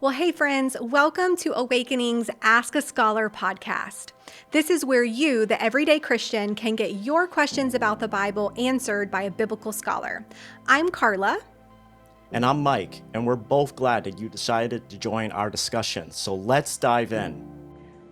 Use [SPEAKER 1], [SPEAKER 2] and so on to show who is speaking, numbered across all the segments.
[SPEAKER 1] Well, hey, friends, welcome to Awakening's Ask a Scholar podcast. This is where you, the everyday Christian, can get your questions about the Bible answered by a biblical scholar. I'm Carla.
[SPEAKER 2] And I'm Mike, and we're both glad that you decided to join our discussion. So let's dive in.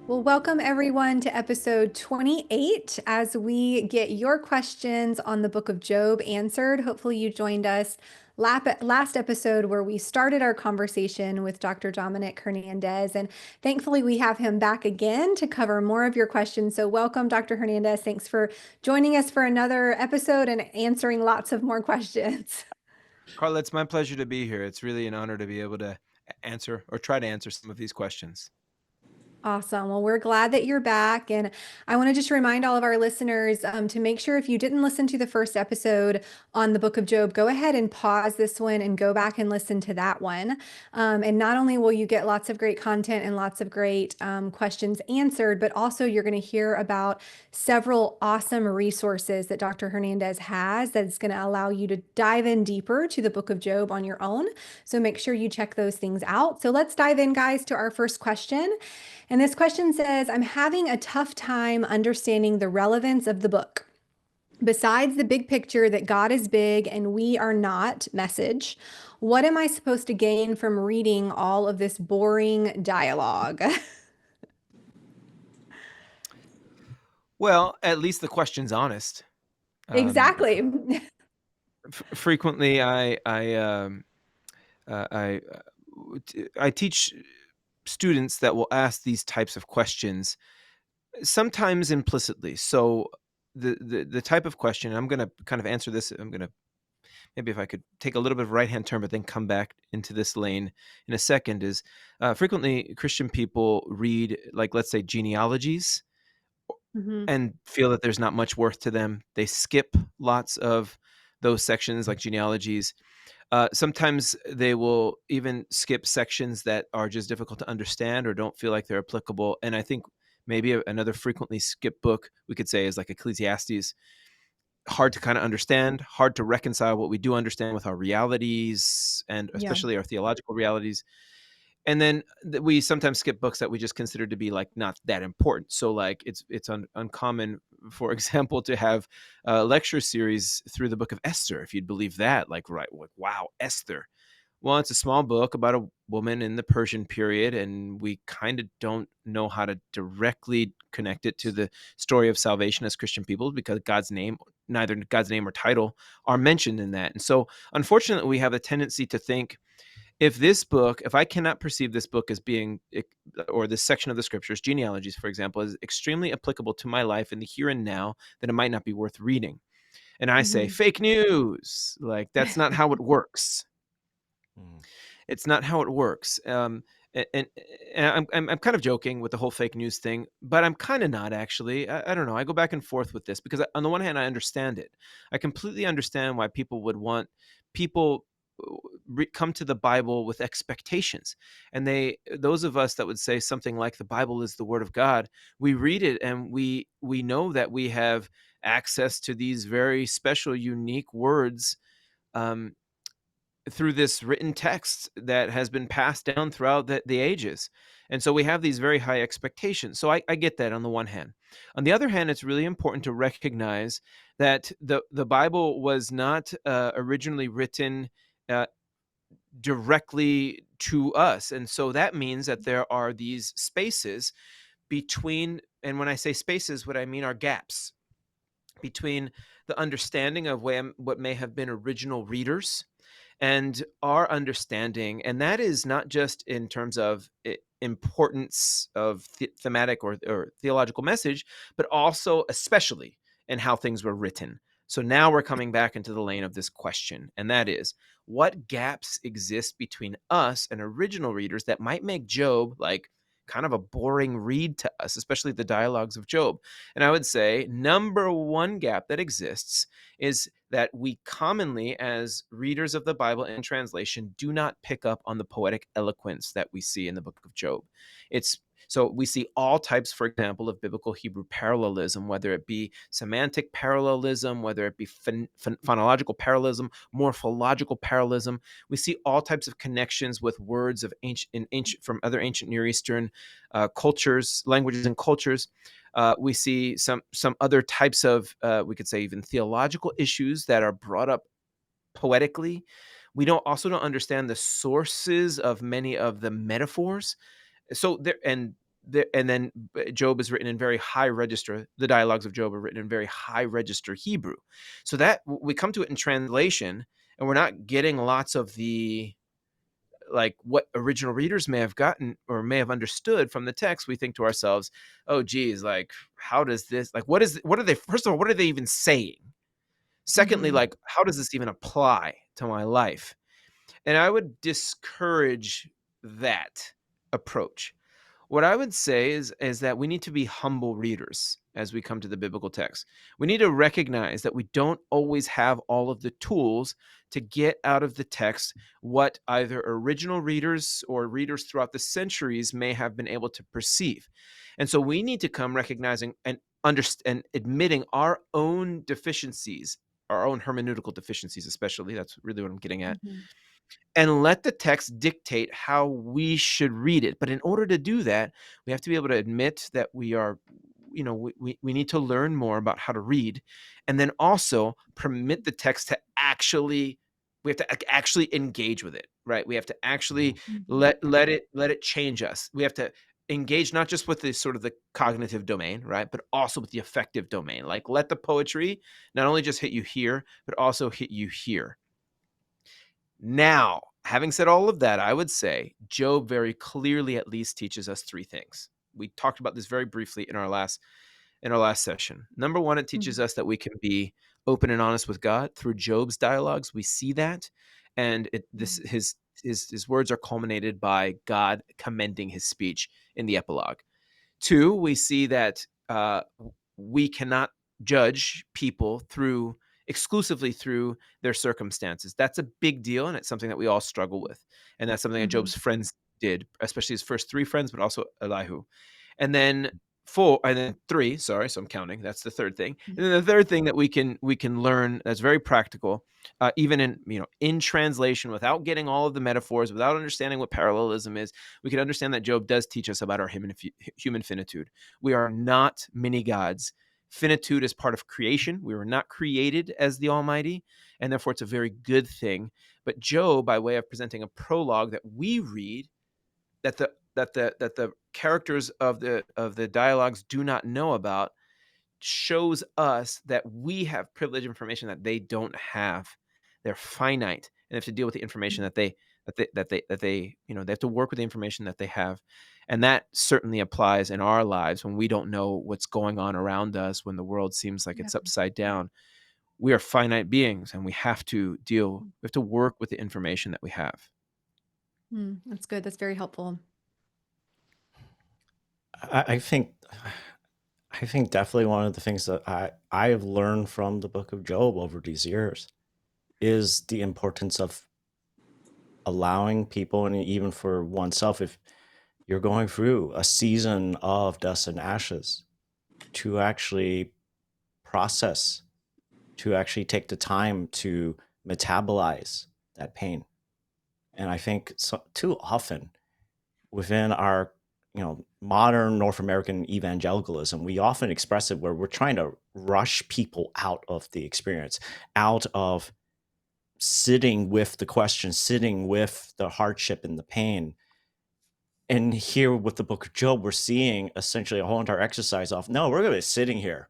[SPEAKER 1] Well, welcome everyone to episode 28 as we get your questions on the book of Job answered. Hopefully, you joined us last episode where we started our conversation with Dr. Dominick Hernandez. And thankfully, we have him back again to cover more of your questions. So, welcome, Dr. Hernandez. Thanks for joining us for another episode and answering lots of more questions.
[SPEAKER 3] Carla, it's my pleasure to be here. It's really an honor to be able to answer or try to answer some of these questions.
[SPEAKER 1] Awesome. Well, we're glad that you're back. And I want to just remind all of our listeners to make sure if you didn't listen to the first episode on the book of Job, go ahead and pause this one and go back and listen to that one. And not only will you get lots of great content and lots of great questions answered, but also you're going to hear about several awesome resources that Dr. Hernandez has that's going to allow you to dive in deeper to the book of Job on your own. So make sure you check those things out. So let's dive in, guys, to our first question. And this question says, I'm having a tough time understanding the relevance of the book. Besides the big picture that God is big and we are not message, what am I supposed to gain from reading all of this boring dialogue?
[SPEAKER 3] Well, at least the question's honest.
[SPEAKER 1] Exactly.
[SPEAKER 3] Frequently, I teach students that will ask these types of questions, sometimes implicitly. So the type of question, I'm going to kind of answer this. Maybe if I could take a little bit of right-hand turn, but then come back into this lane in a second, is frequently Christian people read, like, let's say, genealogies
[SPEAKER 1] Mhm.
[SPEAKER 3] and feel that there's not much worth to them. They skip lots of those sections, like genealogies. Sometimes they will even skip sections that are just difficult to understand or don't feel like they're applicable. And I think maybe another frequently skipped book we could say is like Ecclesiastes. Hard to kind of understand, hard to reconcile what we do understand with our realities and
[SPEAKER 1] Yeah.
[SPEAKER 3] especially our theological realities. And then we sometimes skip books that we just consider to be like not that important. So like it's uncommon, for example, to have a lecture series through the book of Esther, if you'd believe that. Like, right, like, wow, Esther. Well, it's a small book about a woman in the Persian period, and we kind of don't know how to directly connect it to the story of salvation as Christian people because neither God's name or title are mentioned in that. And so, unfortunately, we have a tendency to think if I cannot perceive this book as being, or this section of the scriptures, genealogies, for example, is extremely applicable to my life in the here and now, then it might not be worth reading. And I say,
[SPEAKER 1] Mhm.
[SPEAKER 3] fake news. Like, that's not how it works. It's not how it works. And I'm kind of joking with the whole fake news thing, but I'm kind of not actually. I don't know. I go back and forth with this because on the one hand, I understand it. I completely understand why people would want people come to the Bible with expectations. And those of us that would say something like the Bible is the Word of God, we read it and we know that we have access to these very special, unique words. Through this written text that has been passed down throughout the ages. And so we have these very high expectations. So I get that on the one hand. On the other hand, it's really important to recognize that the Bible was not originally written uh, directly to us. And so that means that there are these spaces between, and when I say spaces, what I mean are gaps between the understanding of what may have been original readers and our understanding. And that is not just in terms of importance of thematic or theological message, but also especially in how things were written. So now we're coming back into the lane of this question, and that is, what gaps exist between us and original readers that might make Job like kind of a boring read to us, especially the dialogues of Job? And I would say number one gap that exists is that we commonly, as readers of the Bible in translation, do not pick up on the poetic eloquence that we see in the book of Job. It's So we see all types, for example, of biblical Hebrew parallelism, whether it be semantic parallelism, whether it be phonological parallelism, morphological parallelism. We see all types of connections with words of ancient from other ancient Near Eastern cultures, languages, and cultures. We see some other types of, we could say, even theological issues that are brought up poetically. We don't understand the sources of many of the metaphors. So then Job is written in very high register. The dialogues of Job are written in very high register Hebrew. So that we come to it in translation, and we're not getting lots of the, like, what original readers may have gotten or may have understood from the text. We think to ourselves, oh geez, like, how does this, like, what are they, first of all, what are they even saying? Secondly,
[SPEAKER 1] Mhm.
[SPEAKER 3] like, how does this even apply to my life? And I would discourage that approach. What I would say is that we need to be humble readers as we come to the biblical text. We need to recognize that we don't always have all of the tools to get out of the text what either original readers or readers throughout the centuries may have been able to perceive. And so we need to come recognizing and understand, admitting our own deficiencies, our own hermeneutical deficiencies, especially. That's really what I'm getting at,
[SPEAKER 1] Mhm.
[SPEAKER 3] and let the text dictate how we should read it. But in order to do that, we have to be able to admit that we are, we need to learn more about how to read, and then also permit the text to actually, we have to actually engage with it, right? We have to actually
[SPEAKER 1] Mhm.
[SPEAKER 3] let it change us. We have to engage not just with the sort of the cognitive domain, right, but also with the affective domain. Like, let the poetry not only just hit you here, but also hit you here. Now, having said all of that, I would say Job very clearly at least teaches us three things. We talked about this very briefly in our last session. Number one, it teaches
[SPEAKER 1] Mhm.
[SPEAKER 3] us that we can be open and honest with God through Job's dialogues. We see that, and his words are culminated by God commending his speech in the epilogue. Two, we see that we cannot judge people exclusively through their circumstances. That's a big deal, and it's something that we all struggle with. And that's something that
[SPEAKER 1] Mhm.
[SPEAKER 3] Job's friends did, especially his first three friends, but also Elihu. And then four, and then three, sorry, so I'm counting. That's the third thing. And then the third thing that we can learn that's very practical, even in translation, without getting all of the metaphors, without understanding what parallelism is, we can understand that Job does teach us about our human finitude. We are not mini gods. Finitude is part of creation. We were not created as the Almighty, and therefore it's a very good thing. But Job, by way of presenting a prologue that we read, that the characters of the dialogues do not know about, shows us that we have privileged information that they don't have. They're finite, and they have to deal with the information they have to work with the information that they have. And that certainly applies in our lives when we don't know what's going on around us, when the world seems like
[SPEAKER 1] Yeah.
[SPEAKER 3] it's upside down. We are finite beings, and we have to work with the information that we have.
[SPEAKER 1] That's good. That's very helpful.
[SPEAKER 2] I think I think definitely one of the things that I have learned from the book of Job over these years is the importance of allowing people, and even for oneself, if you're going through a season of dust and ashes, to actually process, to actually take the time to metabolize that pain. And I think too often within our modern North American evangelicalism, we often express it where we're trying to rush people out of the experience, out of sitting with the question, sitting with the hardship and the pain. And here with the book of Job, we're seeing essentially a whole entire exercise of, no, we're going to be sitting here.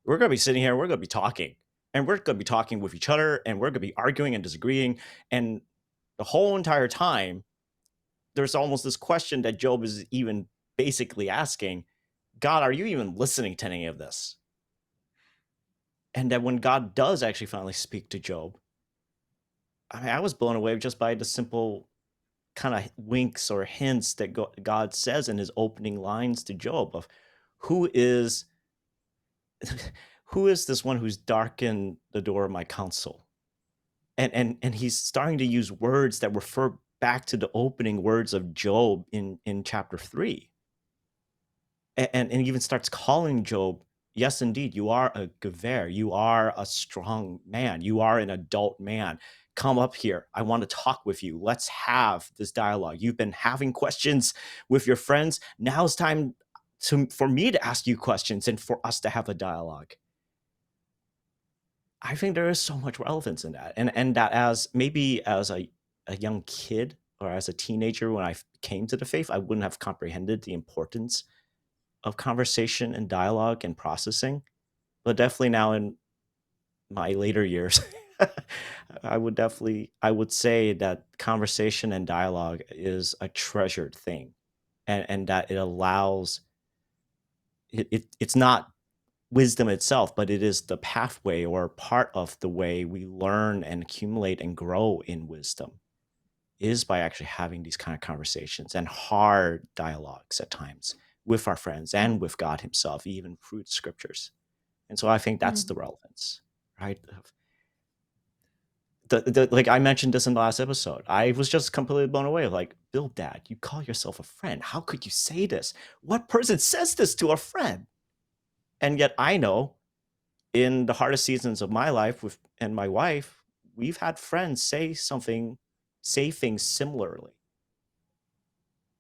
[SPEAKER 2] We're going to be sitting here. We're going to be talking. And we're going to be talking with each other. And we're going to be arguing and disagreeing. And the whole entire time, there's almost this question that Job is even basically asking, God, are you even listening to any of this? And that when God does actually finally speak to Job, I mean, I was blown away just by the simple kind of winks or hints that God says in his opening lines to Job of who is who is this one who's darkened the door of my counsel? And he's starting to use words that refer back to the opening words of Job in chapter 3. and even starts calling Job, yes, indeed, you are a gever, you are a strong man, you are an adult man. Come up here. I want to talk with you. Let's have this dialogue. You've been having questions with your friends. Now it's time for me to ask you questions and for us to have a dialogue. I think there is so much relevance in that. And that as maybe as a young kid or as a teenager when I came to the faith, I wouldn't have comprehended the importance of conversation and dialogue and processing. But definitely now in my later years, I would say that conversation and dialogue is a treasured thing, and that it allows it's not wisdom itself, but it is the pathway or part of the way we learn and accumulate and grow in wisdom is by actually having these kind of conversations and hard dialogues at times with our friends and with God himself, even through the scriptures. And so I think that's the relevance, right? Like I mentioned this in the last episode, I was just completely blown away. Like, Bill, Dad, you call yourself a friend. How could you say this? What person says this to a friend? And yet I know in the hardest seasons of my life with and my wife, we've had friends say things similarly.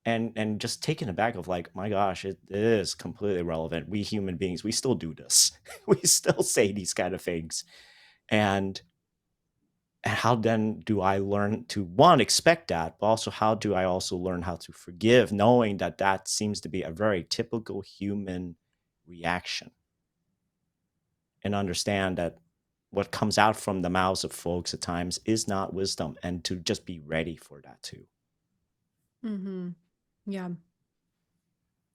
[SPEAKER 2] And just taken aback of like, my gosh, it is completely relevant. We human beings, we still do this. We still say these kind of things. And how then do I learn to one expect that, but also how do I also learn how to forgive, knowing that that seems to be a very typical human reaction, and understand that what comes out from the mouths of folks at times is not wisdom, and to just be ready for that too.
[SPEAKER 1] Mm-hmm. Yeah.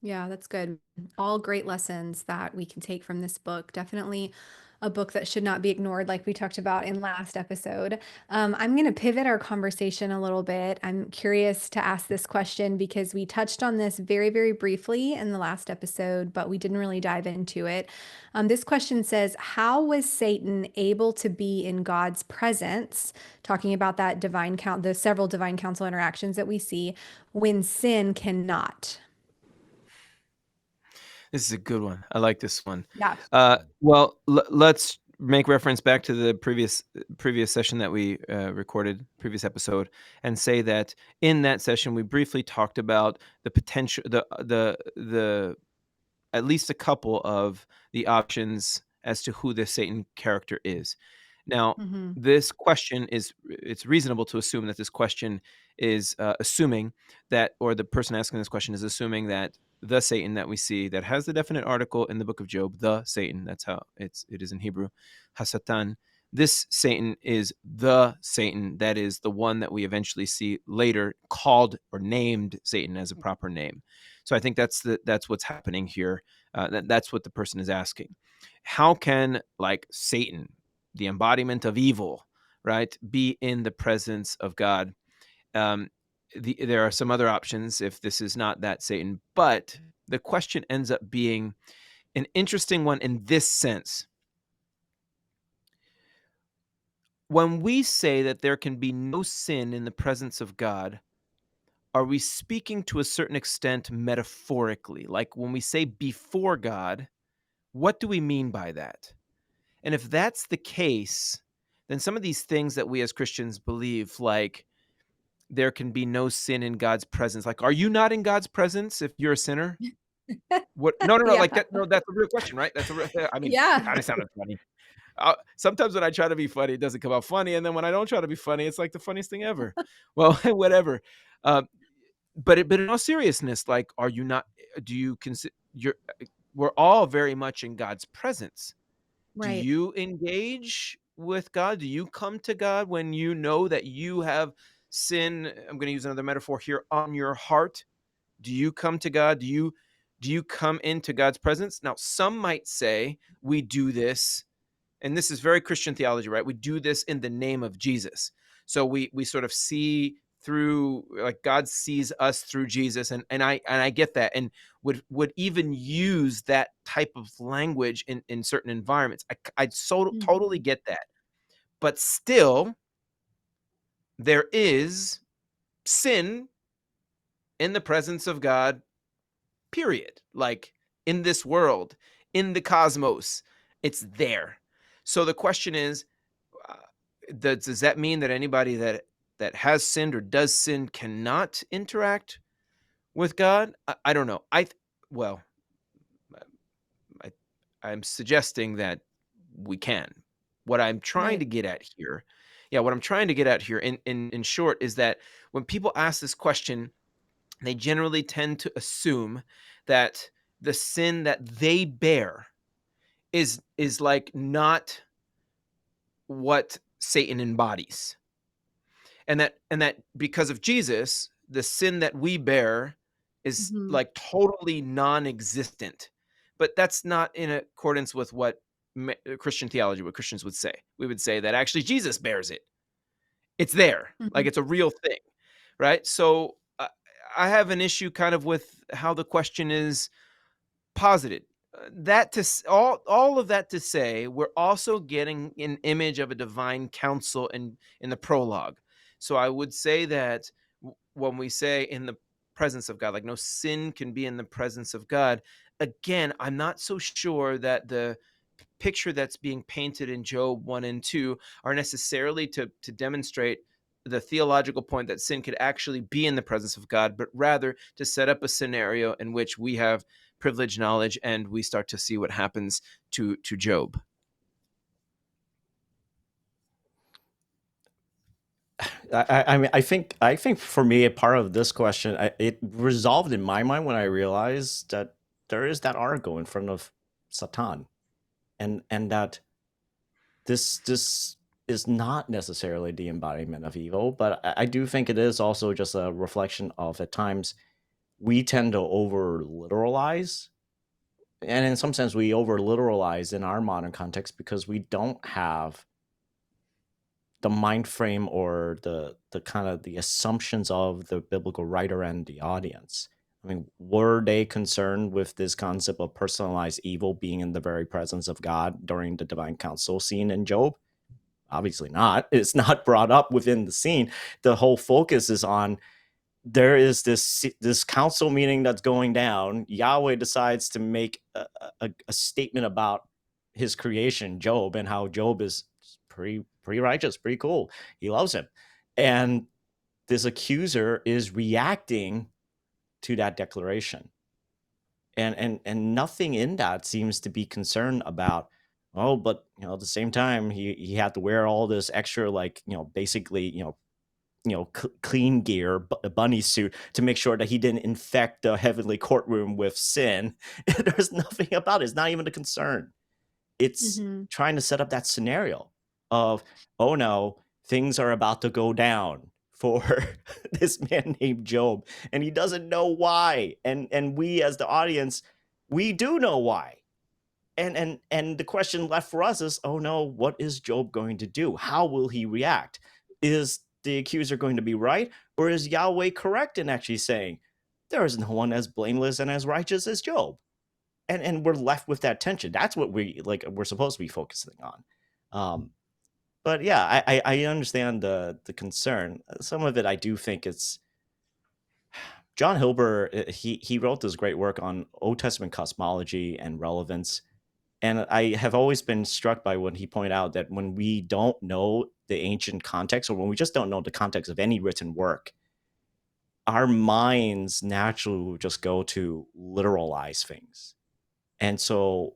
[SPEAKER 1] Yeah, that's good. All great lessons that we can take from this book. Definitely a book that should not be ignored, like we talked about in last episode. I'm going to pivot our conversation a little bit. I'm curious to ask this question because we touched on this very, very briefly in the last episode, but we didn't really dive into it. This question says, how was Satan able to be in God's presence? Talking about that the several divine council interactions that we see when sin cannot.
[SPEAKER 3] This is a good one. I like this one.
[SPEAKER 1] Yeah.
[SPEAKER 3] Well, let's make reference back to the previous session that we recorded, previous episode, and say that in that session we briefly talked about the potential, the at least a couple of the options as to who the Satan character is. Now,
[SPEAKER 1] Mm-hmm.
[SPEAKER 3] this question it's reasonable to assume that this question is assuming that, or the person asking this question is assuming that the Satan that we see that has the definite article in the book of Job, the Satan, that's how it is in Hebrew, Hasatan. This Satan is the Satan that is the one that we eventually see later called or named Satan as a proper name. So I think that's what's happening here. That's what the person is asking. How can like Satan, the embodiment of evil, right, be in the presence of God? There are some other options if this is not that Satan, but the question ends up being an interesting one in this sense. When we say that there can be no sin in the presence of God, are we speaking to a certain extent metaphorically? Like when we say before God, what do we mean by that? And if that's the case, then some of these things that we as Christians believe, like there can be no sin in God's presence. Like, are you not in God's presence if you're a sinner? What? No, no, no.
[SPEAKER 1] Yeah.
[SPEAKER 3] Like that. No, that's a real question, right? That's a real. I mean,
[SPEAKER 1] Yeah.
[SPEAKER 3] God, it sounded funny. Sometimes when I try to be funny, it doesn't come out funny, and then when I don't try to be funny, it's like the funniest thing ever. Well, whatever. Uh, but in all seriousness, like, are you not? Do you consider you're? We're all very much in God's presence. Do
[SPEAKER 1] Right.
[SPEAKER 3] you engage with God? Do you come to God when you know that you have sin? I'm going to use another metaphor here on your heart. Do you come to God? Do you come into God's presence? Now, some might say we do this, and this is very Christian theology, right? We do this in the name of Jesus. So we sort of see through, like God sees us through Jesus, and I get that, and would even use that type of language in certain environments. I so totally
[SPEAKER 1] Mhm.
[SPEAKER 3] get that, but still, there is sin in the presence of God. Period. Like in this world, in the cosmos. It's there. So the question is, uh, does that mean that anybody that has sinned or does sin cannot interact with God? I don't know. Well, I, I'm suggesting that we can. What I'm trying
[SPEAKER 1] Right.
[SPEAKER 3] to get at here, yeah, what I'm trying to get at here in short is that when people ask this question, they generally tend to assume that the sin that they bear is like not what Satan embodies. And that because of Jesus, the sin that we bear is
[SPEAKER 1] Mhm.
[SPEAKER 3] like totally non-existent. But that's not in accordance with what Christian theology, what Christians would say. We would say that actually Jesus bears it. It's there, like
[SPEAKER 1] Mhm.
[SPEAKER 3] it's a real thing, right? So I have an issue kind of with how the question is posited. That to all of that to say, we're also getting an image of a divine counsel in the prologue. So I would say that when we say in the presence of God, like no sin can be in the presence of God. Again, I'm not so sure that the picture that's being painted in Job 1 and 2 are necessarily to demonstrate the theological point that sin could actually be in the presence of God, but rather to set up a scenario in which we have privileged knowledge and we start to see what happens to Job.
[SPEAKER 2] I mean, I think for me, a part of this question, it resolved in my mind when I realized that there is that argo in front of Satan, and that this is not necessarily the embodiment of evil, but I do think it is also just a reflection of, at times, we tend to over literalize, and in some sense we over literalize in our modern context because we don't have the mind frame or the kind of the assumptions of the biblical writer and the audience. I mean, were they concerned with this concept of personalized evil being in the very presence of God during the divine council scene in Job? Obviously not. It's not brought up within the scene. The whole focus is on, there is this council meeting that's going down. Yahweh decides to make a statement about his creation, Job, and how Job is pretty righteous, pretty cool. He loves him, and this accuser is reacting to that declaration, and nothing in that seems to be concerned about, oh, but at the same time he had to wear all this extra, like, basically, clean gear, bunny suit, to make sure that he didn't infect the heavenly courtroom with sin. There's nothing about it. It's not even a concern. It's
[SPEAKER 1] Mhm.
[SPEAKER 2] trying to set up that scenario of, oh no, things are about to go down for this man named Job, and he doesn't know why. And we as the audience, we do know why. And the question left for us is, oh no, what is Job going to do? How will he react? Is the accuser going to be right, or is Yahweh correct in actually saying there is no one as blameless and as righteous as Job? And we're left with that tension. That's what we're supposed to be focusing on. But yeah, I understand the concern. Some of it, I do think it's John Hilber. He wrote this great work on Old Testament cosmology and relevance. And I have always been struck by when he pointed out that when we don't know the ancient context, or when we just don't know the context of any written work, our minds naturally will just go to literalize things. And so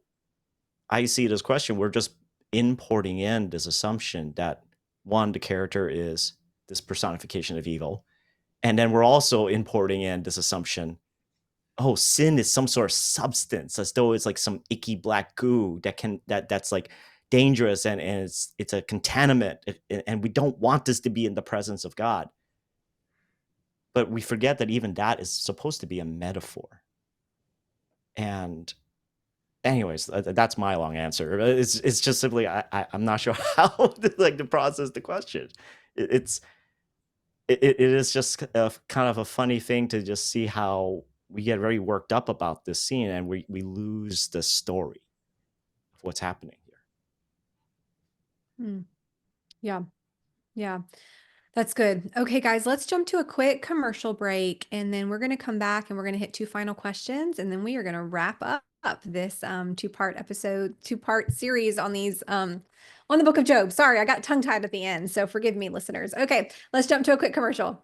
[SPEAKER 2] I see this question, we're just importing in this assumption that, one, the character is this personification of evil. And then we're also importing in this assumption, oh, sin is some sort of substance, as though it's like some icky black goo that's like dangerous, and it's a contaminant, and we don't want this to be in the presence of God. But we forget that even that is supposed to be a metaphor. And anyways, that's my long answer. It's just simply, I'm not sure how to process the question. It's it is just a kind of a funny thing to just see how we get very worked up about this scene, and we lose the story of what's happening here.
[SPEAKER 1] Mm. Yeah. Yeah. That's good. Okay, guys, let's jump to a quick commercial break, and then we're going to come back and we're going to hit two final questions, and then we are going to wrap up. up this two-part series on on the book of Job. Sorry, I got tongue-tied at the end, so forgive me, listeners. Okay, let's jump to a quick commercial.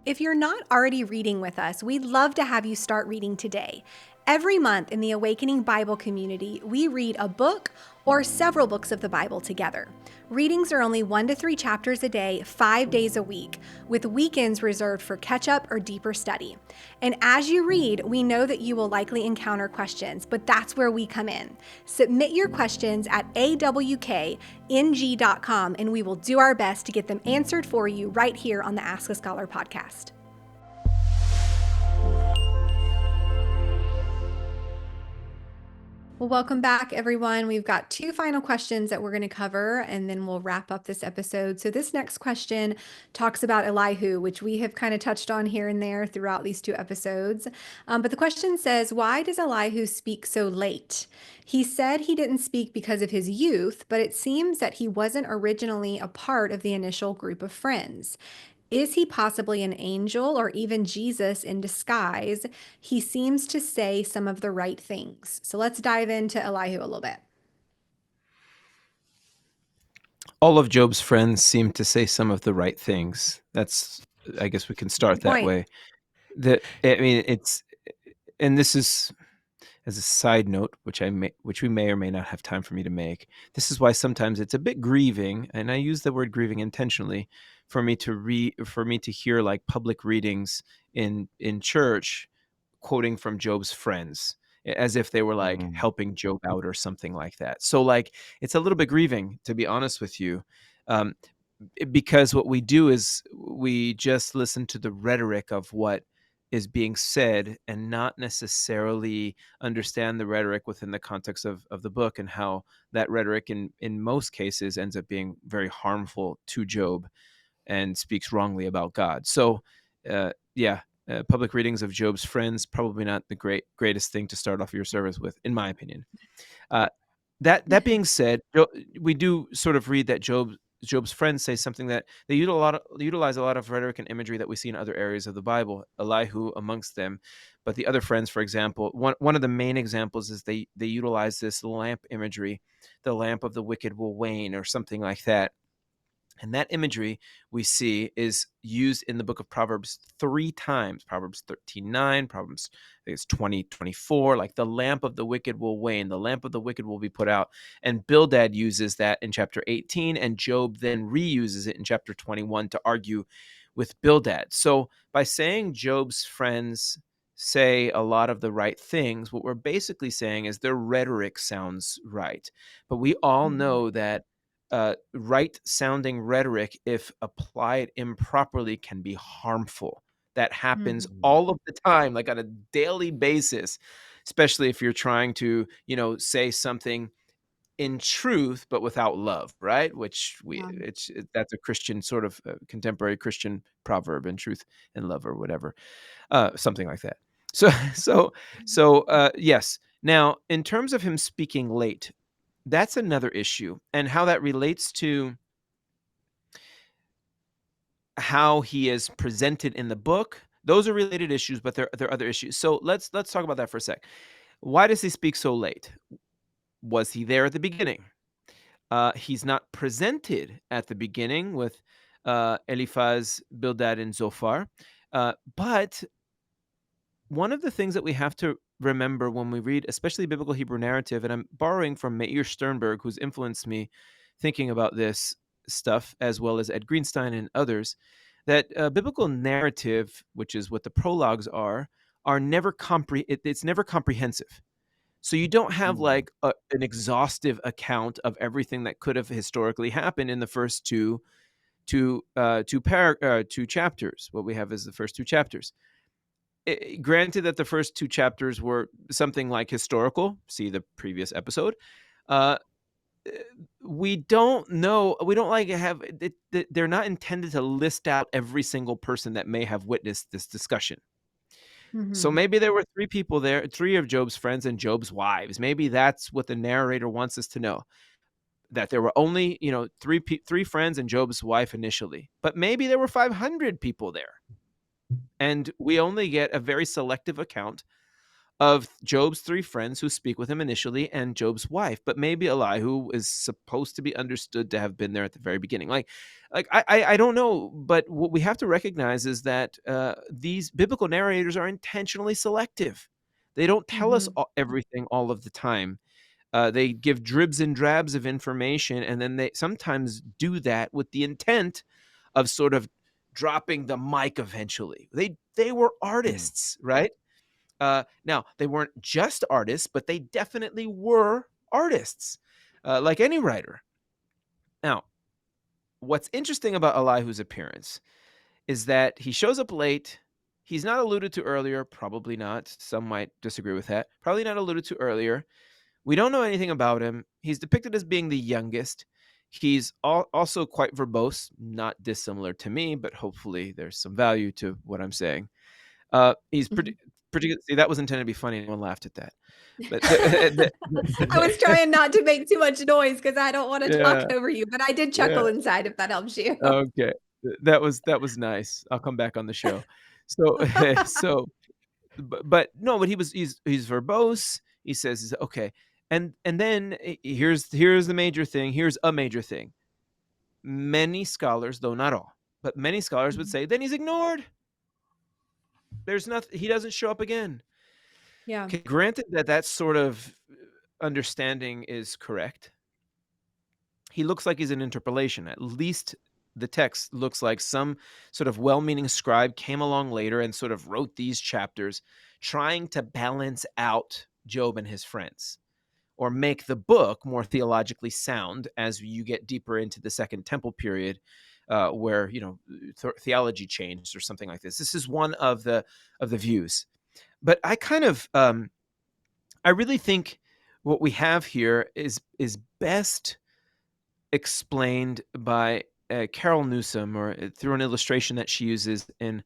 [SPEAKER 1] If you're not already reading with us, we'd love to have you start reading today. Every month in the Awakening Bible community, we read a book or several books of the Bible together. Readings are only 1 to 3 chapters a day, 5 days a week, with weekends reserved for catch-up or deeper study. And as you read, we know that you will likely encounter questions, but that's where we come in. Submit your questions at AWKNG.com, and we will do our best to get them answered for you right here on the Ask a Scholar podcast. Well, welcome back, everyone. We've got 2 final questions that we're going to cover, and then we'll wrap up this episode. So this next question talks about Elihu, which we have kind of touched on here and there throughout these 2 episodes. But the question says, why does Elihu speak so late? He said he didn't speak because of his youth, but it seems that he wasn't originally a part of the initial group of friends. Is he possibly an angel or even Jesus in disguise? He seems to say some of the right things. So let's dive into Elihu a little bit.
[SPEAKER 3] All of Job's friends seem to say some of the right things. I guess we can start
[SPEAKER 1] Good
[SPEAKER 3] that
[SPEAKER 1] point.
[SPEAKER 3] way. And this is, as a side note, which we may or may not have time for me to make. This is why sometimes it's a bit grieving, and I use the word grieving intentionally, for me to hear like public readings in church, quoting from Job's friends, as if they were like helping Job out or something like that. So like it's a little bit grieving, to be honest with you, because what we do is we just listen to the rhetoric of what is being said and not necessarily understand the rhetoric within the context of the book, and how that rhetoric in most cases ends up being very harmful to Job and speaks wrongly about God. So public readings of Job's friends, probably not the greatest thing to start off your service with, in my opinion. That being said, we do sort of read that Job's friends say something, that they utilize a lot of rhetoric and imagery that we see in other areas of the Bible, Elihu amongst them. But the other friends, for example, one of the main examples is they utilize this lamp imagery, the lamp of the wicked will wane, or something like that. And that imagery we see is used in the book of Proverbs 3 times. Proverbs 13:9, Proverbs, I think it's 20:24, like the lamp of the wicked will wane, the lamp of the wicked will be put out. And Bildad uses that in chapter 18, and Job then reuses it in chapter 21 to argue with Bildad. So by saying Job's friends say a lot of the right things, what we're basically saying is their rhetoric sounds right. But we all know that right-sounding rhetoric, if applied improperly, can be harmful. That happens all of the time, like on a daily basis, especially if you're trying to, say something in truth, but without love, right? That's a Christian sort of contemporary Christian proverb, in truth and love, or whatever, something like that. Yes. Now, in terms of him speaking late, that's another issue, and how that relates to how he is presented in the book. Those are related issues, but there are other issues. So let's talk about that for a sec. Why does he speak so late? Was he there at the beginning? He's not presented at the beginning with Eliphaz, Bildad, and Zophar. But one of the things that we have to remember when we read, especially biblical Hebrew narrative, and I'm borrowing from Meir Sternberg, who's influenced me thinking about this stuff, as well as Ed Greenstein and others, that biblical narrative, which is what the prologues are never it's never comprehensive. So you don't have like an exhaustive account of everything that could have historically happened in the first two chapters. What we have is the first 2 chapters. Granted that the first 2 chapters were something like historical, see the previous episode, we don't know, we don't like have it, they're not intended to list out every single person that may have witnessed this discussion. So maybe there were 3 people there, 3 of Job's friends and Job's wives. Maybe that's what the narrator wants us to know, that there were only 3 friends and Job's wife initially, but maybe there were 500 people there. And we only get a very selective account of Job's 3 friends who speak with him initially and Job's wife, but maybe Elihu is supposed to be understood to have been there at the very beginning. I don't know, but what we have to recognize is that these biblical narrators are intentionally selective. They don't tell us
[SPEAKER 1] Hmm.
[SPEAKER 3] everything all of the time. They give dribs and drabs of information, and then they sometimes do that with the intent of sort of dropping the mic eventually. They were
[SPEAKER 2] Mm.
[SPEAKER 3] artists, right? Now, they weren't just artists, but they definitely were artists, like any writer. Now, what's interesting about Elihu's appearance is that he shows up late. He's not alluded to earlier, probably not. Some might disagree with that. Probably not alluded to earlier. We don't know anything about him. He's depicted as being the youngest. He's also quite verbose, not dissimilar to me, but hopefully there's some value to what I'm saying. He's
[SPEAKER 1] Hmm.
[SPEAKER 3] pretty good. See, that was intended to be funny. Anyone laughed at that. But the
[SPEAKER 1] I was trying not to make too much noise because I don't want to talk
[SPEAKER 3] yeah,
[SPEAKER 1] over you, but I did
[SPEAKER 3] yeah.
[SPEAKER 1] chuckle inside if that helps you.
[SPEAKER 3] Okay. That was nice. I'll come back on the show. So so but no, but he's verbose. He says, okay. And then here's the major thing. Here's a major thing. Many scholars, though not all, but many scholars would
[SPEAKER 1] Mhm.
[SPEAKER 3] say, then he's ignored. There's nothing, he doesn't show up again.
[SPEAKER 1] Yeah.
[SPEAKER 3] Okay, granted that that sort of understanding is correct. He looks like he's an interpolation. At least the text looks like some sort of well-meaning scribe came along later and sort of wrote these chapters trying to balance out Job and his friends or make the book more theologically sound as you get deeper into the Second Temple period, where theology changed or something like this. This is one of the views, but I really think what we have here is best explained by Carol Newsom, or through an illustration that she uses in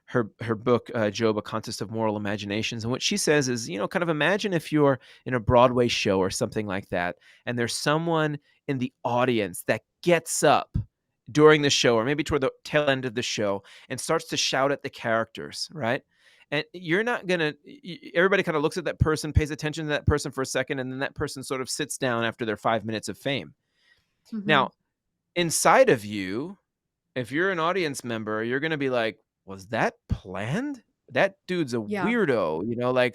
[SPEAKER 3] her book Job: A Contest of Moral Imaginations. And what she says is, kind of imagine if you're in a Broadway show or something like that, and there's someone in the audience that gets up during the show, or maybe toward the tail end of the show, and starts to shout at the characters, right? And you're not gonna. Everybody kind of looks at that person, pays attention to that person for a second, and then that person sort of sits down after their 5 minutes of fame.
[SPEAKER 1] Hmm.
[SPEAKER 3] Now, inside of you, if you're an audience member, you're gonna be like, "Was that planned? That dude's a
[SPEAKER 1] Yeah.
[SPEAKER 3] weirdo,"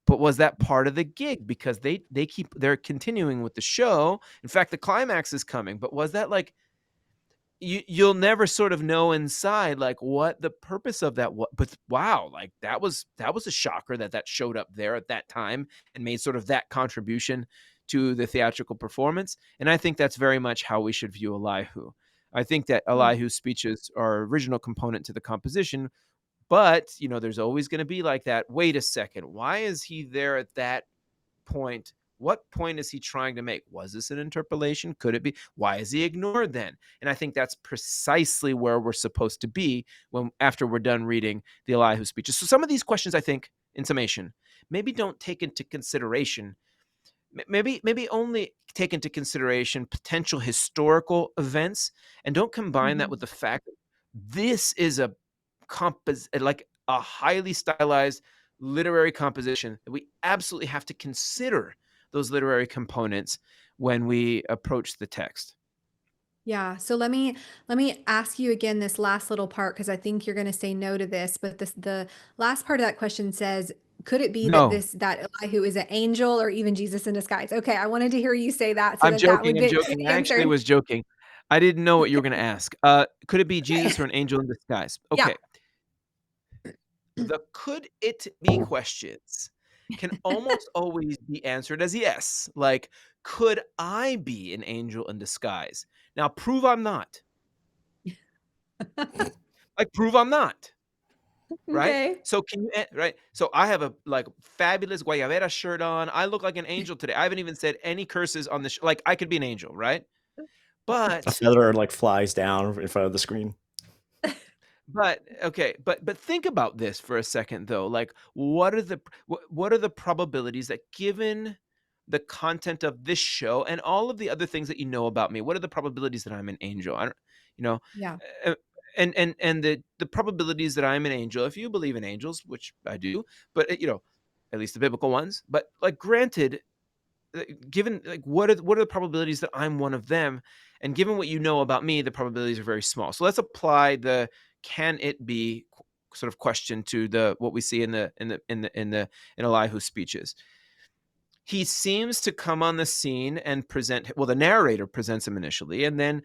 [SPEAKER 3] but was that part of the gig? Because they're continuing with the show. In fact, the climax is coming, but was that like you'll never sort of know inside like what the purpose of that was. But wow, like that was a shocker that showed up there at that time and made sort of that contribution to the theatrical performance. And I think that's very much how we should view Elihu. I think that
[SPEAKER 1] Mm.
[SPEAKER 3] Elihu's speeches are original component to the composition, but there's always going to be like that. Wait a second, why is he there at that point? What point is he trying to make? Was this an interpolation? Could it be? Why is he ignored then? And I think that's precisely where we're supposed to be after we're done reading the Elihu speeches. So some of these questions, I think, in summation, maybe don't take into consideration, maybe only take into consideration potential historical events, and don't combine that
[SPEAKER 1] Hmm.
[SPEAKER 3] with the fact that this is like a highly stylized literary composition that we absolutely have to consider those literary components when we approach the text.
[SPEAKER 1] Yeah. So let me ask you again this last little part because I think you're going to say no to this, but the last part of that question says, could it be that
[SPEAKER 3] No,
[SPEAKER 1] that Elihu is an angel or even Jesus in disguise? Okay, I wanted to hear you say that so
[SPEAKER 3] I'm
[SPEAKER 1] that that
[SPEAKER 3] joking.
[SPEAKER 1] would
[SPEAKER 3] I'm
[SPEAKER 1] be
[SPEAKER 3] joking. I actually
[SPEAKER 1] answered.
[SPEAKER 3] was joking. I didn't know what you were going to ask. Could it be Jesus or an angel in disguise?
[SPEAKER 1] Yeah.
[SPEAKER 3] Okay. The could it be questions can almost always be answered as yes. Like, could I be an angel in disguise? Now, prove I'm not. Like, prove I'm not. Right?
[SPEAKER 1] Okay.
[SPEAKER 3] So can you right? So I have a like fabulous guayabera shirt on. I look like an angel today. I haven't even said any curses on the like I could be an angel, right?
[SPEAKER 2] A
[SPEAKER 3] But
[SPEAKER 2] feather like flies down in front of the screen.
[SPEAKER 3] okay, but think about this for a second though. Like what are the probabilities that, given the content of this show and all of the other things that you know about me, what are the probabilities that I'm an angel? I don't, you know,
[SPEAKER 1] Yeah.
[SPEAKER 3] uh, and the probabilities that I'm an angel, if you believe in angels, which I do, but at least the biblical ones, but like granted, given like what are the probabilities that I'm one of them, and given what you know about me, the probabilities are very small. So let's apply the can it be sort of question to the what we see in Elihu's speeches. He seems to come on the scene and present, well, the narrator presents him initially and then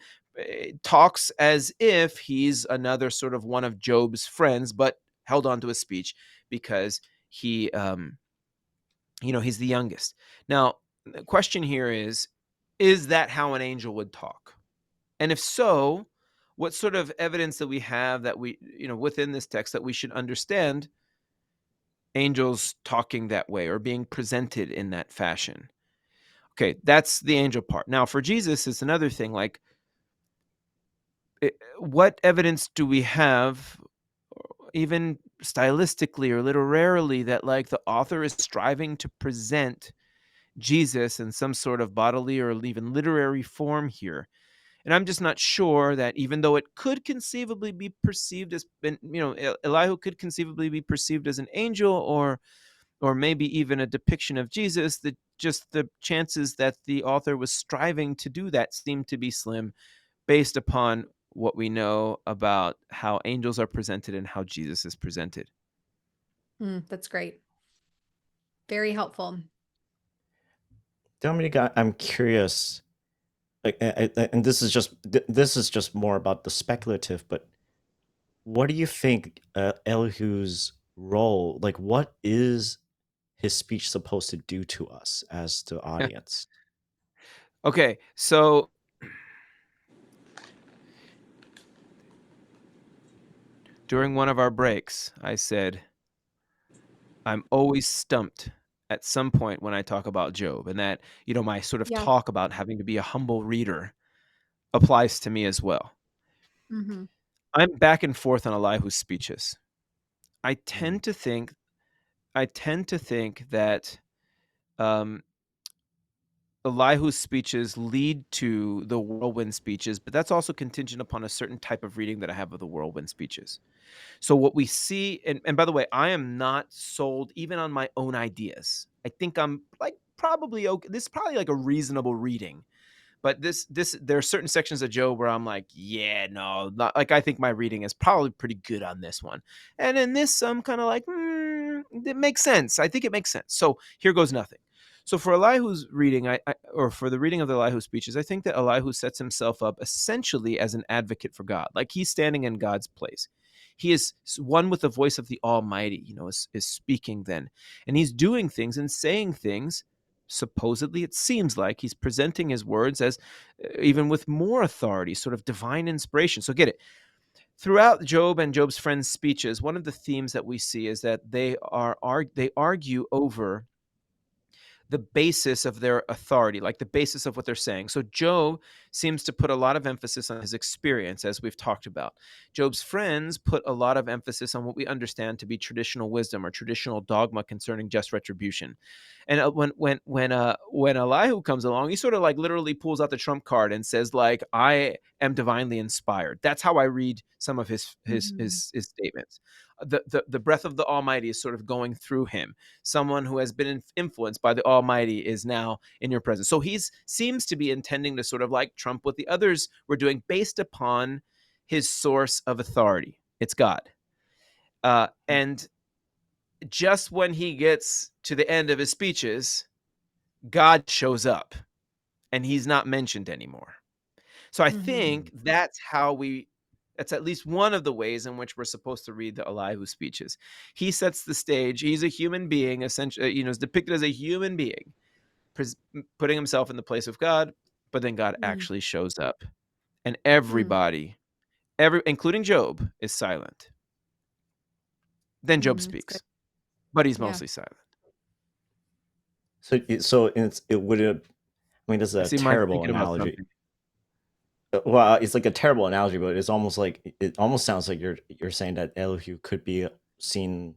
[SPEAKER 3] talks as if he's another sort of one of Job's friends, but held on to his speech because he he's the youngest. Now, the question here is that how an angel would talk? And if so, what sort of evidence that we have that we, within this text that we should understand angels talking that way or being presented in that fashion? Okay, that's the angel part. Now, for Jesus, it's another thing. Like, what evidence do we have, even stylistically or literarily, that like the author is striving to present Jesus in some sort of bodily or even literary form here? And I'm just not sure that, even though it could conceivably be perceived as, Elihu could conceivably be perceived as an angel, or maybe even a depiction of Jesus, that just the chances that the author was striving to do that seem to be slim, based upon what we know about how angels are presented and how Jesus is presented.
[SPEAKER 1] That's great. Very helpful.
[SPEAKER 2] Dominic, I'm curious, like, and this is just more about the speculative, but what do you think Elihu's role, like, what is his speech supposed to do to us as the audience?
[SPEAKER 3] Okay, so during one of our breaks, I said, I'm always stumped at some point when I talk about Job, and that, my sort of
[SPEAKER 1] Yeah.
[SPEAKER 3] talk about having to be a humble reader applies to me as well.
[SPEAKER 1] Mm-hmm.
[SPEAKER 3] I'm back and forth on Elihu's speeches. I
[SPEAKER 2] Mm.
[SPEAKER 3] tend to think that um, Elihu's speeches lead to the whirlwind speeches, but that's also contingent upon a certain type of reading that I have of the whirlwind speeches. So what we see, and by the way, I am not sold even on my own ideas. I think I'm like probably okay. This is probably like a reasonable reading. But this there are certain sections of Job where I'm like, yeah, no, not, like I think my reading is probably pretty good on this one. And in this, I'm kind of like, it makes sense. I think it makes sense. So here goes nothing. So for Elihu's reading, or for the reading of the Elihu speeches, I think that Elihu sets himself up essentially as an advocate for God, like he's standing in God's place. He is one with the voice of the Almighty, is speaking then, and he's doing things and saying things. Supposedly, it seems like he's presenting his words as even with more authority, sort of divine inspiration. So get it. Throughout Job and Job's friends' speeches, one of the themes that we see is that they argue over the basis of their authority, like the basis of what they're saying. So Job seems to put a lot of emphasis on his experience, as we've talked about. Job's friends put a lot of emphasis on what we understand to be traditional wisdom or traditional dogma concerning just retribution. And when Elihu comes along, he sort of like literally pulls out the trump card and says, like, I am divinely inspired. That's how I read some of his
[SPEAKER 1] Mm-hmm.
[SPEAKER 3] his statements. The breath of the Almighty is sort of going through him. Someone who has been influenced by the Almighty is now in your presence. So he seems to be intending to sort of like trump what the others were doing based upon his source of authority. It's God. And just when he gets to the end of his speeches, God shows up and he's not mentioned anymore. So I
[SPEAKER 1] Mm-hmm.
[SPEAKER 3] think that's at least one of the ways in which we're supposed to read the Elihu speeches. He sets the stage. He's a human being, essentially, is depicted as a human being, putting himself in the place of God, but then God actually shows up. And
[SPEAKER 1] Mm-hmm.
[SPEAKER 3] everybody, including Job, is silent. Then Job
[SPEAKER 1] It's good.
[SPEAKER 3] speaks, but he's
[SPEAKER 1] Yeah.
[SPEAKER 3] mostly silent.
[SPEAKER 2] So it would have. I mean, this is
[SPEAKER 3] I
[SPEAKER 2] a
[SPEAKER 3] see Mike
[SPEAKER 2] terrible
[SPEAKER 3] thinking about
[SPEAKER 2] analogy.
[SPEAKER 3] something.
[SPEAKER 2] Well, it's like a terrible analogy, but it's almost like it almost sounds like you're saying that Elihu could be seen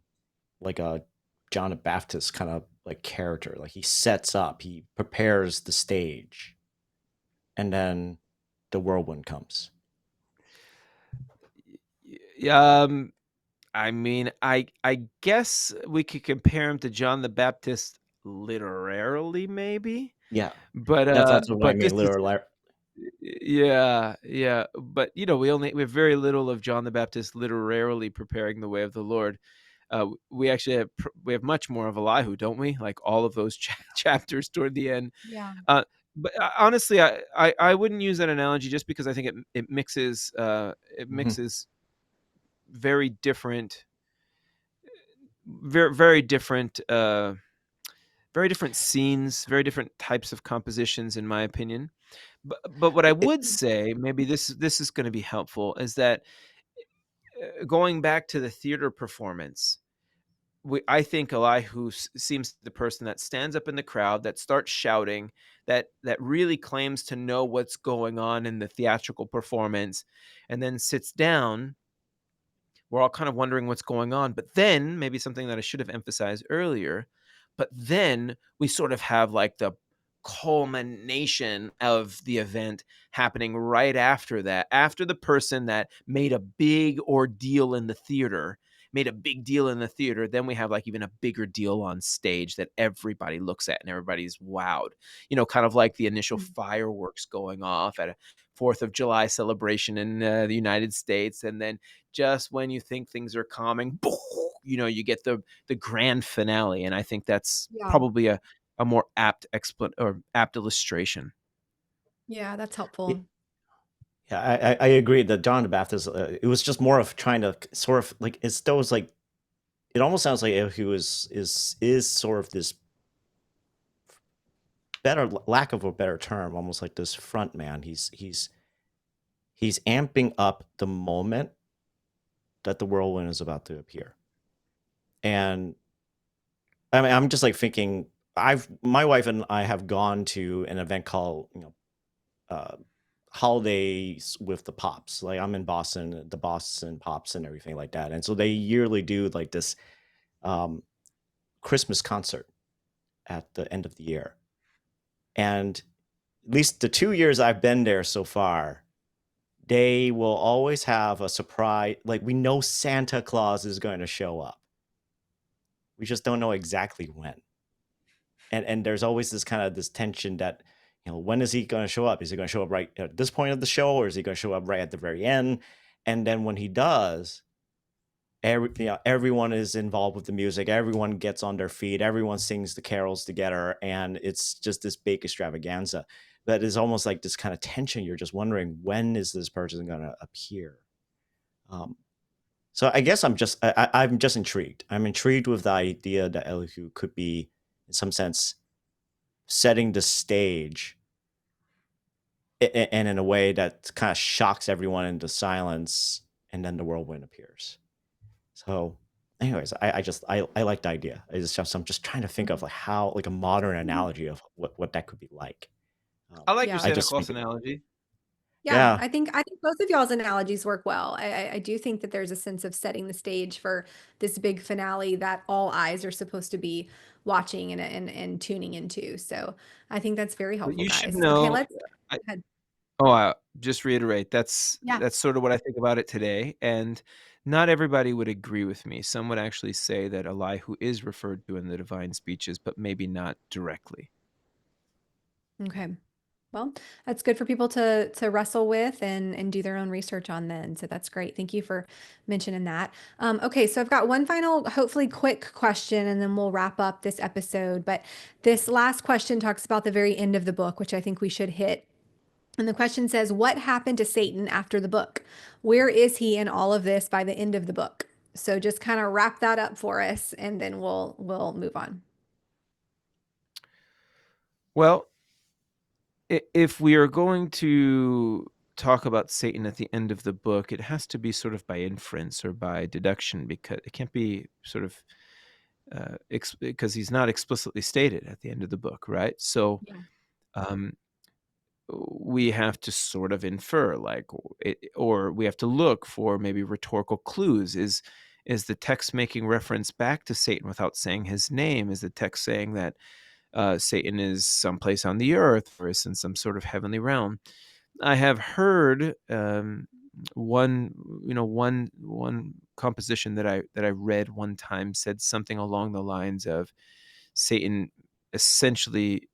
[SPEAKER 2] like a John the Baptist kind of like character. Like he sets up, he prepares the stage, and then the whirlwind comes.
[SPEAKER 3] Um, I mean, I guess we could compare him to John the Baptist literarily, maybe,
[SPEAKER 2] Yeah, that's what I
[SPEAKER 3] but this
[SPEAKER 2] mean.
[SPEAKER 3] is
[SPEAKER 2] Literal.
[SPEAKER 3] yeah, yeah. But we have very little of John the Baptist literarily preparing the way of the Lord. We actually we have much more of Elihu, don't we? Like all of those chapters toward the end.
[SPEAKER 1] Yeah.
[SPEAKER 3] Uh, but honestly, I wouldn't use that analogy just because I think it
[SPEAKER 2] Mhm.
[SPEAKER 3] mixes very different, very very different, very different scenes, very different types of compositions, in my opinion. But what I would say, maybe this is going to be helpful, is that going back to the theater performance, I think Elihu seems the person that stands up in the crowd, that starts shouting, that really claims to know what's going on in the theatrical performance, and then sits down. We're all kind of wondering what's going on, but then maybe something that I should have emphasized earlier, but then we sort of have like the culmination of the event happening right after that, after the person that made a big ordeal in the theater made a big deal in the theater, then we have like even a bigger deal on stage that everybody looks at and everybody's wowed. Kind of like the initial
[SPEAKER 1] Mm.
[SPEAKER 3] fireworks going off at a 4th of July celebration in the United States, and then just when you think things are calming, you get the grand finale, and I think that's
[SPEAKER 1] Yeah.
[SPEAKER 3] probably a more apt illustration.
[SPEAKER 1] Yeah, that's
[SPEAKER 2] Y-
[SPEAKER 1] helpful.
[SPEAKER 2] Yeah, I agree that John the Baptist. It was just more of trying to sort of like it's those like it almost sounds like Elihu is sort of this better lack of a better term, almost like this front man. He's amping up the moment that the whirlwind is about to appear. And I mean, I'm just like thinking, my wife and I have gone to an event called, uh, Holidays with the Pops. Like I'm in Boston, the Boston Pops and everything like that. And so they yearly do like this um, Christmas concert at the end of the year. And at least the 2 years I've been there so far, they will always have a surprise. Like we know Santa Claus is going to show up. We just don't know exactly when. And there's always this kind of this tension that, when is he going to show up? Is he going to show up right at this point of the show, or is he going to show up right at the very end? And then when he does, everyone is involved with the music. Everyone gets on their feet. Everyone sings the carols together, and it's just this big extravaganza. That is almost like this kind of tension. You're just wondering, when is this person going to appear? Um, so I guess I'm just intrigued. I'm intrigued with the idea that Elihu could be, in some sense, setting the stage and in a way that kind of shocks everyone into silence, and then the whirlwind appears. So anyways, I like the idea. I'm just trying to think of like how, like a modern
[SPEAKER 1] Mhm.
[SPEAKER 2] analogy of what that could be like.
[SPEAKER 3] I like your
[SPEAKER 1] Yeah.
[SPEAKER 2] I
[SPEAKER 3] Santa
[SPEAKER 2] just
[SPEAKER 3] Claus
[SPEAKER 2] think
[SPEAKER 3] analogy.
[SPEAKER 1] Yeah,
[SPEAKER 2] yeah.
[SPEAKER 1] I think both of y'all's analogies work well. I do think that there's a sense of setting the stage for this big finale that all eyes are supposed to be watching and tuning into. So I think that's very
[SPEAKER 3] But
[SPEAKER 1] helpful,
[SPEAKER 3] you should
[SPEAKER 1] guys. Okay,
[SPEAKER 3] know.
[SPEAKER 1] let's
[SPEAKER 3] I,
[SPEAKER 1] head.
[SPEAKER 3] just reiterate,
[SPEAKER 1] Yeah.
[SPEAKER 3] that's sort of what I think about it today, and not everybody would agree with me. Some would actually say that Elihu is referred to in the divine speeches, but maybe not directly.
[SPEAKER 1] Okay. Well, that's good for people to wrestle with and do their own research on then. So that's great. Thank you for mentioning that. Okay, so I've got one final, hopefully quick question, and then we'll wrap up this episode. But this last question talks about the very end of the book, which I think we should hit. And the question says, "What happened to Satan after the book? Where is he in all of this by the end of the book?" So just kind of wrap that up for us, and then we'll move on.
[SPEAKER 3] Well, if we are going to talk about Satan at the end of the book, it has to be sort of by inference or by deduction, because it can't be sort of because he's not explicitly stated at the end of the book, right? So
[SPEAKER 1] Yeah.
[SPEAKER 3] um, we have to sort of infer, like, or we have to look for maybe rhetorical clues. Is the text making reference back to Satan without saying his name? Is the text saying that Satan is someplace on the earth or is in some sort of heavenly realm? I have heard one one composition that I read one time said something along the lines of Satan essentially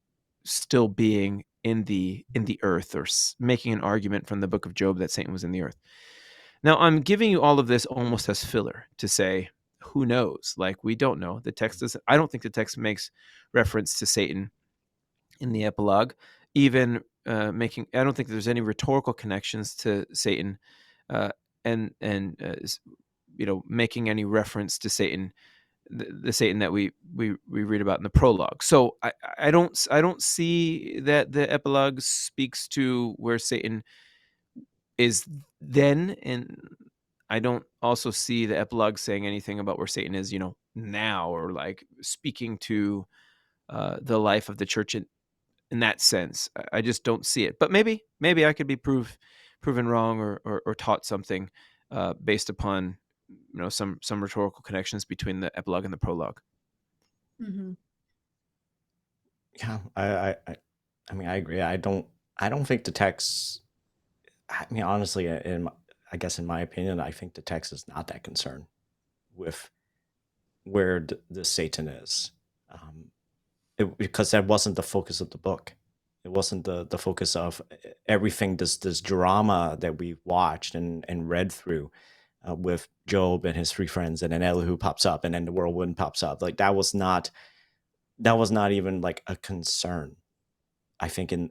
[SPEAKER 3] still being in the earth, or making an argument from the book of Job that Satan was in the earth. Now, I'm giving you all of this almost as filler to say, who knows? Like, we don't know. The text doesn't, I don't think the text makes reference to Satan in the epilogue, even I don't think there's any rhetorical connections to Satan, uh, and making any reference to Satan, the Satan that we read about in the prologue. So I don't see that the epilogue speaks to where Satan is then, and I don't also see the epilogue saying anything about where Satan is, now, or like speaking to the life of the church in that sense. I just don't see it. But maybe I could be proven wrong, or taught something based upon some rhetorical connections between the epilogue and the prologue.
[SPEAKER 1] Mhm.
[SPEAKER 2] Yeah, I mean, I agree. I don't think the text. I mean, honestly, I guess in my opinion, I think the text is not that concerned with where the Satan is, because that wasn't the focus of the book. It wasn't the focus of everything. This drama that we watched and read through, with Job and his three friends, and then Elihu pops up, and then the whirlwind pops up. Like that was not even like a concern. I think in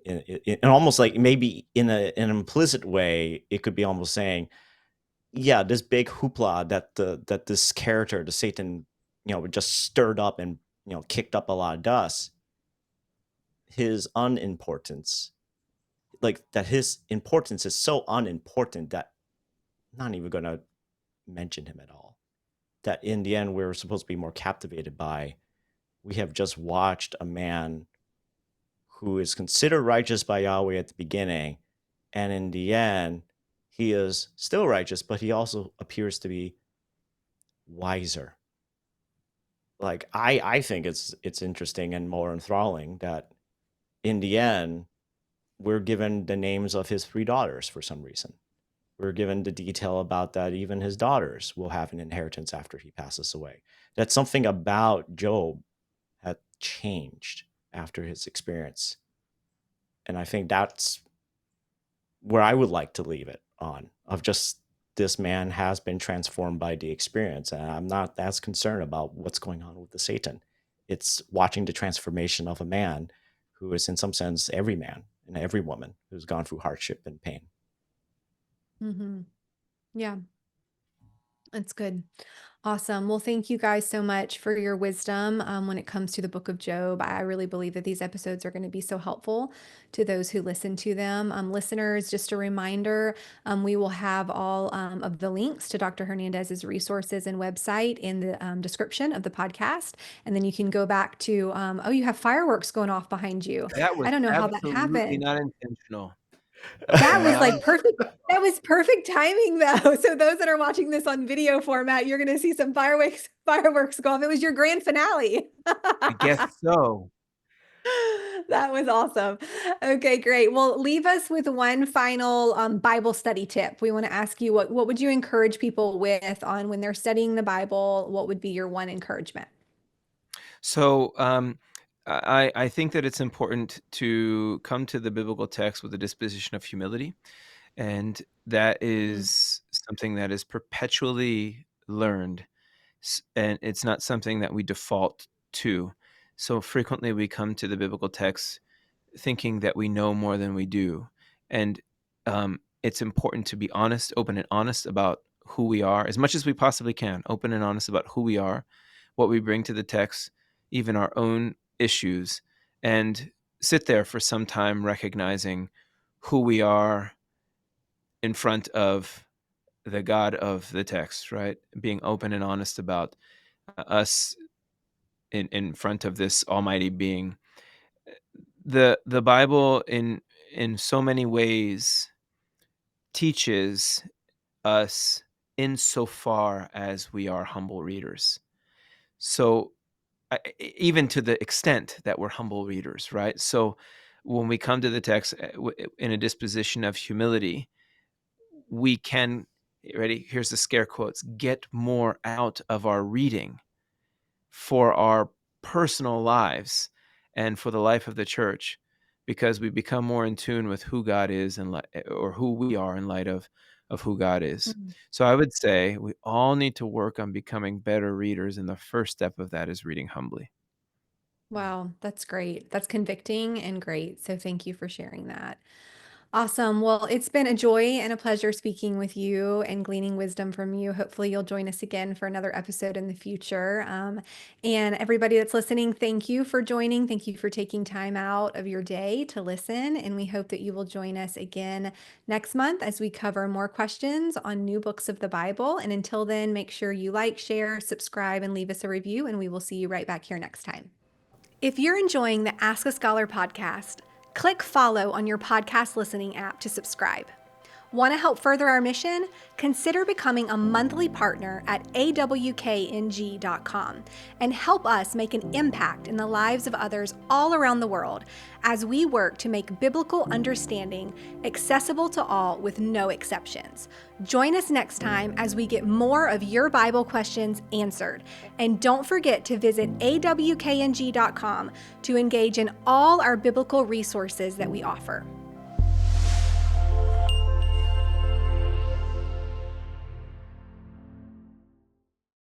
[SPEAKER 2] almost like maybe in an implicit way, it could be almost saying, yeah, this big hoopla that this character, the Satan, just stirred up and kicked up a lot of dust. His unimportance, like that, his importance is so unimportant that I'm not even gonna mention him at all. That in the end, we're supposed to be more captivated by. We have just watched a man who is considered righteous by Yahweh at the beginning, and in the end, he is still righteous, but he also appears to be wiser. Like I think it's interesting and more enthralling that in the end, we're given the names of his three daughters for some reason. We're given the detail about that even his daughters will have an inheritance after he passes away. That something about Job had changed after his experience. And I think that's where I would like to leave it on, of just this man has been transformed by the experience. And I'm not as concerned about what's going on with the Satan. It's watching the transformation of a man who is, in some sense, every man and every woman who's gone through hardship and pain.
[SPEAKER 1] Mhm. Yeah, that's good. Awesome. Well, thank you guys so much for your wisdom when it comes to the book of Job. I really believe that these episodes are going to be so helpful to those who listen to them. Listeners, just a reminder, we will have all of the links to Dr. Hernandez's resources and website in the description of the podcast. And then you can go back to, oh, you have fireworks going off behind you.
[SPEAKER 3] That was
[SPEAKER 1] I don't know how that
[SPEAKER 3] absolutely
[SPEAKER 1] happened.
[SPEAKER 3] not intentional. That was
[SPEAKER 1] That was
[SPEAKER 3] not
[SPEAKER 1] like perfect. That was perfect timing though. So those that are watching this on video format, you're going to see some fireworks go off. It was your grand finale.
[SPEAKER 3] I guess so.
[SPEAKER 1] That was awesome. Okay, great. Well, leave us with one final Bible study tip. We want to ask you what would you encourage people with on when they're studying the Bible? What would be your one encouragement?
[SPEAKER 3] So I think that it's important to come to the biblical text with a disposition of humility. And that
[SPEAKER 1] Mm.
[SPEAKER 3] is something that is perpetually learned. And it's not something that we default to. So frequently we come to the biblical text thinking that we know more than we do. And it's important to be honest, open and honest about who we are as much as we possibly can, open and honest about who we are, what we bring to the text, even our own issues, and sit there for some time recognizing who we are in front of the God of the text, right? Being open and honest about us in front of this almighty being. The Bible in so many ways teaches us insofar as we are humble readers. So even to the extent that we're humble readers, right? So when we come to the text in a disposition of humility, we can, ready, here's the scare quotes, get more out of our reading for our personal lives and for the life of the church, because we become more in tune with who God is or who we are in light of who God is.
[SPEAKER 1] Mm.
[SPEAKER 3] So I would say we all need to work on becoming better readers, and the first step of that is reading humbly.
[SPEAKER 1] Wow, that's great. That's convicting and great. So thank you for sharing that. Awesome. Well, it's been a joy and a pleasure speaking with you and gleaning wisdom from you. Hopefully, you'll join us again for another episode in the future. And everybody that's listening, thank you for joining. Thank you for taking time out of your day to listen. And we hope that you will join us again next month as we cover more questions on new books of the Bible. And until then, make sure you like, share, subscribe, and leave us a review. And we will see you right back here next time. If you're enjoying the Ask a Scholar podcast, click follow on your podcast listening app to subscribe. Want to help further our mission? Consider becoming a monthly partner at AWKNG.com and help us make an impact in the lives of others all around the world as we work to make biblical understanding accessible to all with no exceptions. Join us next time as we get more of your Bible questions answered. And don't forget to visit AWKNG.com to engage in all our biblical resources that we offer.